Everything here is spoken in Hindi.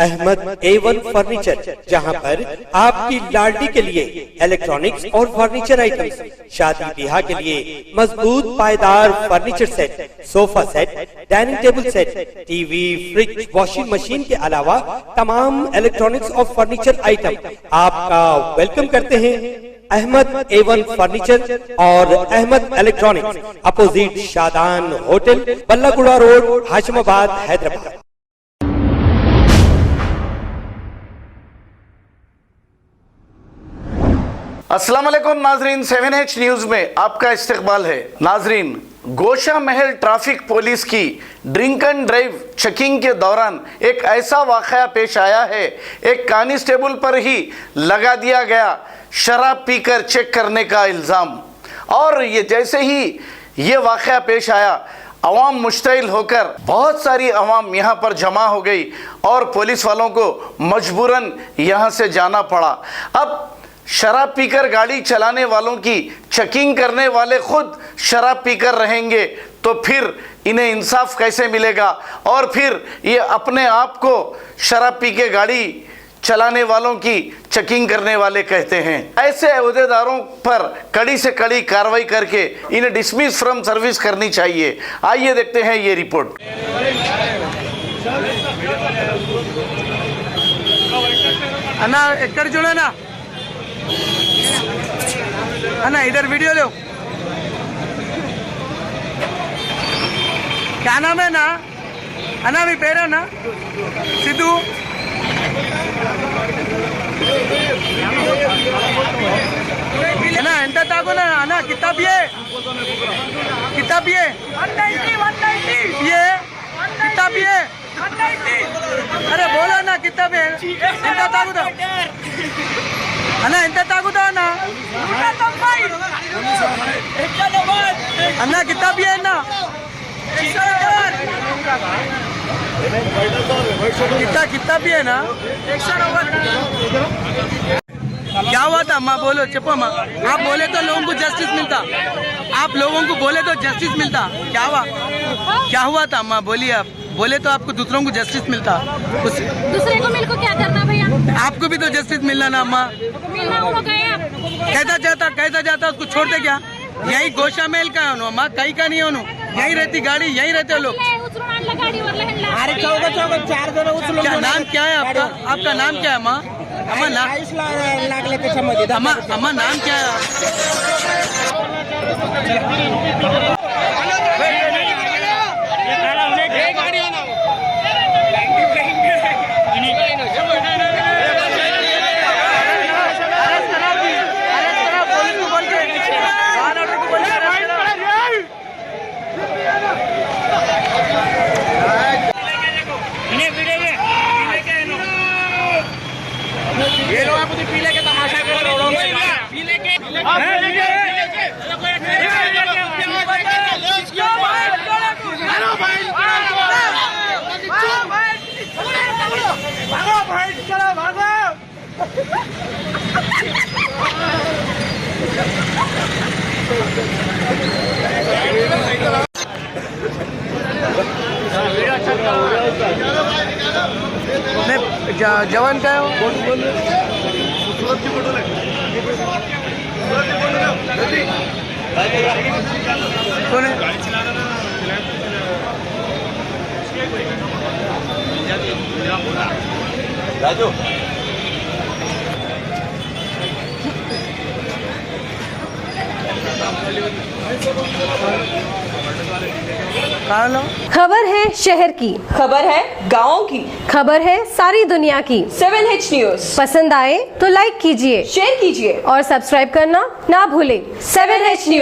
अहमद A1 फर्नीचर, जहां पर आपकी लाडली के लिए इलेक्ट्रॉनिक्स और फर्नीचर आइटम्स, शादी ब्याह के लिए मजबूत पायदार furniture set, sofa set, dining table set, TV, fridge, washing machine के अलावा तमाम इलेक्ट्रॉनिक्स और फर्नीचर आइटम आपका वेलकम करते हैं। अहमद A1 फर्नीचर और Ahmed electronics, opposite Shadan hotel, Ballaguda road, Hashimabad, Hyderabad. अस्सलाम वालेकुम नाजरीन, 7H न्यूज़ में आपका इस्तकबाल है। नाजरीन, गोशा महल ट्रैफिक पुलिस की ड्रिंक एंड ड्राइव चेकिंग के दौरान एक ऐसा वाक़या पेश आया है। एक कांस्टेबल पर ही लगा दिया गया शराब पीकर चेक करने का इल्ज़ाम, और ये जैसे ही ये वाक़या पेश आया, अवाम मुश्तइल होकर बहुत सारी अवाम यहाँ पर जमा हो गई और पुलिस वालों को मजबूरन यहाँ से जाना पड़ा। अब शराब पीकर गाड़ी चलाने वालों की चेकिंग करने वाले खुद शराब पीकर रहेंगे तो फिर इन्हें इंसाफ कैसे मिलेगा? और फिर ये अपने आप को शराब पी के गाड़ी चलाने वालों की चेकिंग करने वाले कहते हैं। ऐसे अहदेदारों पर कड़ी से कड़ी कार्रवाई करके इन्हें डिसमिस फ्रॉम सर्विस करनी चाहिए। आइए देखते हैं ये रिपोर्ट। अन्ना एक्कर जोड़े ना, अन्ना इधर वीडियो लो। क्या नाम है ना? अन्ना भी पेरा ना सिद्धू। अन्ना एंत ताको ना, अन्ना कितना पिए? कितना पिए? 190 पिए? कितना पिए? 190। अरे बोलो ना कितना पिए? एंत ताको तो అన్న ఎంత తాగుతా అన్న? అన్న कितना पिए అన్న? कितना पिए ना? क्या हुआ था अम्मा? बोलो, चुप अम्मा। आप बोले तो लोगों को जस्टिस मिलता, आप लोगों को बोले तो जस्टिस मिलता। क्या हुआ? क्या हुआ था अम्मा? बोलिए, आप बोले तो आपको दूसरों को जस्टिस मिलता। दूसरे को मिल को क्या करना भैया? आपको भी तो जस्टिस मिलना ना अम्मा। कैसा जाता उसको छोड़ते क्या? यही गोशा महल का है अम्मा, कहीं का नहीं है। यही रहती गाड़ी, यही रहते लोग। क्या नाम क्या है आपका? आपका नाम क्या है अम्मा? अम्मा अम्मा नाम क्या है? ये लोग आपको पीले के तमाशा कर रहे हो। पीले के जवान क्या हो? कौन है? राजू खबर है शहर की, खबर है गाँव की, खबर है सारी दुनिया की। 7H न्यूज़ पसंद आए तो लाइक कीजिए, शेयर कीजिए और सब्सक्राइब करना ना भूलें। 7H news.